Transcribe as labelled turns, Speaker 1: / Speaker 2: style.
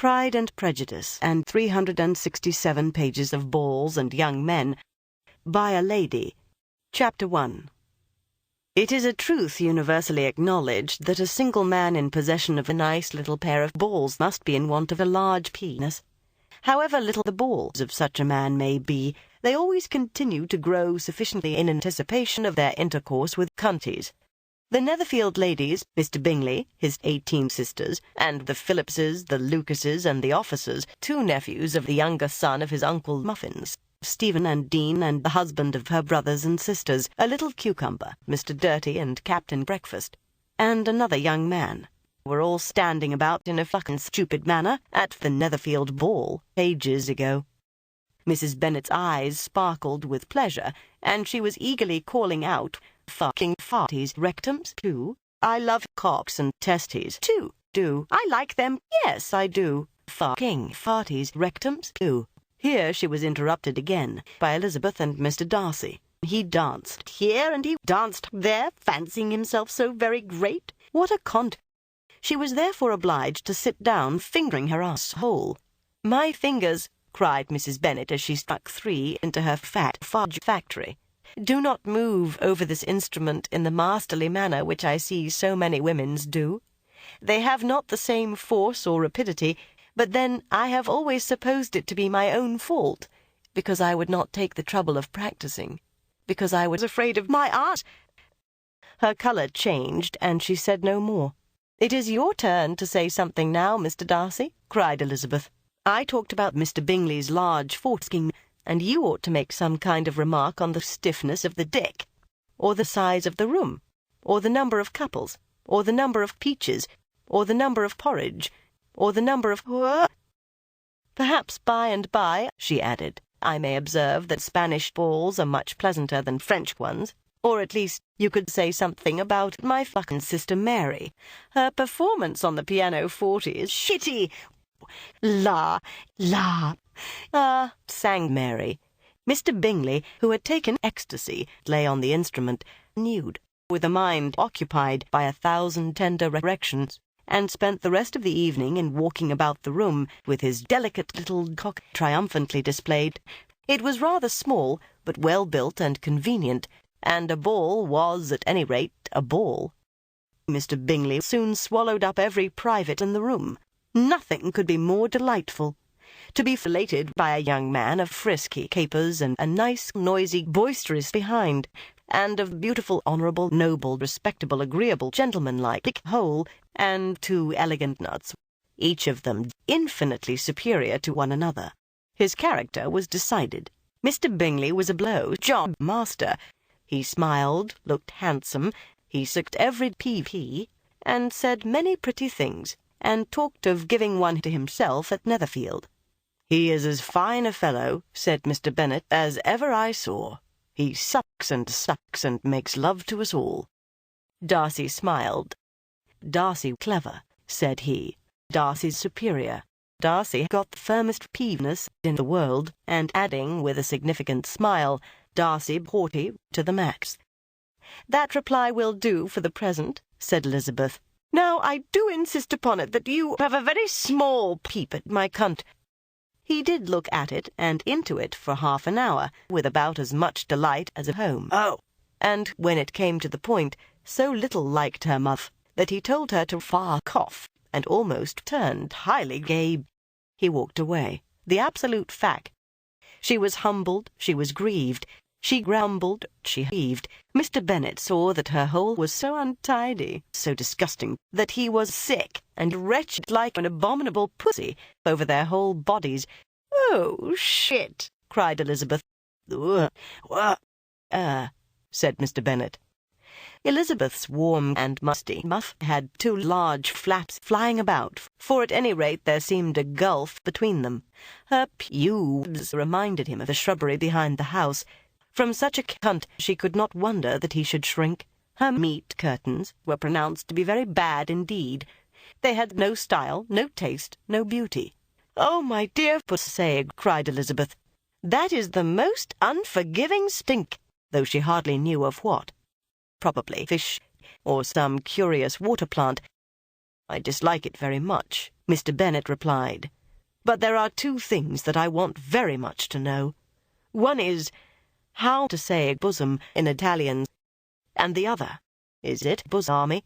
Speaker 1: Pride and Prejudice, and 367 pages of balls and young men, by a lady. Chapter 1. It is a truth universally acknowledged that a single man in possession of a nice little pair of balls must be in want of a large penis. However little the balls of such a man may be, they always continue to grow sufficiently in anticipation of their intercourse with cunties. The Netherfield ladies, Mr. Bingley, his 18 sisters, and the Phillipses, the Lucases, and the officers, 2 nephews of the younger son of his Uncle Muffins, Stephen and Dean, and the husband of her brothers and sisters, a little cucumber, Mr. Dirty, and Captain Breakfast, and another young man, were all standing about in a fucking stupid manner at the Netherfield ball ages ago. Mrs. Bennet's eyes sparkled with pleasure, and she was eagerly calling out, "Fucking farties, rectums, too. I love cocks and testes, too. Do I like them? Yes, I do. Fucking farties, rectums, too." Here she was interrupted again by Elizabeth and Mr. Darcy. He danced here and he danced there, fancying himself so very great. What a cont! She was therefore obliged to sit down, fingering her ass-hole. "My fingers," cried Mrs. Bennet as she struck 3 into her fat fudge factory, "do not move over this instrument in the masterly manner which I see so many women's do. They have not the same force or rapidity, but then I have always supposed it to be my own fault, because I would not take the trouble of practising, because I was afraid of my art." Her colour changed, and she said no more. "It is your turn to say something now, Mr. Darcy," cried Elizabeth. "I talked about Mr. Bingley's large foreskin, and you ought to make some kind of remark on the stiffness of the dick, or the size of the room, or the number of couples, or the number of peaches, or the number of porridge, or the number of... Perhaps by and by," she added, "I may observe that Spanish balls are much pleasanter than French ones. Or at least you could say something about my fucking sister Mary. Her performance on the pianoforte is shitty. La, la, ah," sang Mary. Mr. Bingley, who had taken ecstasy, lay on the instrument, nude, with a mind occupied by 1,000 tender erections, and spent the rest of the evening in walking about the room with his delicate little cock triumphantly displayed. It was rather small, but well built and convenient, and a ball was, at any rate, a ball. Mr. Bingley soon swallowed up every private in the room. Nothing could be more delightful. To be filleted by a young man of frisky capers and a nice, noisy, boisterous behind, and of beautiful, honourable, noble, respectable, agreeable, gentlemanlike whole, and 2 elegant nuts, each of them infinitely superior to one another. His character was decided. Mr. Bingley was a blow-job master. He smiled, looked handsome, he sucked every pee, and said many pretty things, and talked of giving one to himself at Netherfield. "He is as fine a fellow," said Mr. Bennet, "as ever I saw. He sucks and makes love to us all." Darcy smiled. "Darcy clever," said he. "Darcy's superior. Darcy got the firmest peeviness in the world," and adding with a significant smile, "Darcy haughty to the max." "That reply will do for the present," said Elizabeth. "Now I do insist upon it that you have a very small peep at my cunt." He did look at it and into it for half an hour, with about as much delight as at home. Oh! And when it came to the point, so little liked her muff that he told her to fuck off, and almost turned highly gay. He walked away. The absolute fact. She was humbled, she was grieved, she grumbled, she heaved. Mr. Bennet saw that her hole was so untidy, so disgusting, that he was sick and wretched like an abominable pussy over their whole bodies. "Oh, shit!" cried Elizabeth. "What?" said Mr. Bennet. Elizabeth's warm and musty muff had 2 large flaps flying about, for at any rate there seemed a gulf between them. Her pubes reminded him of the shrubbery behind the house. From such a cunt she could not wonder that he should shrink. Her meat curtains were pronounced to be very bad indeed. They had no style, no taste, no beauty. "Oh, my dear pussy," cried Elizabeth, "that is the most unforgiving stink," though she hardly knew of what. Probably fish, or some curious water plant. I dislike it very much," Mr. Bennet replied. "But there are two things that I want very much to know. One is how to say bosom in Italian, and the other, is it bosom army?"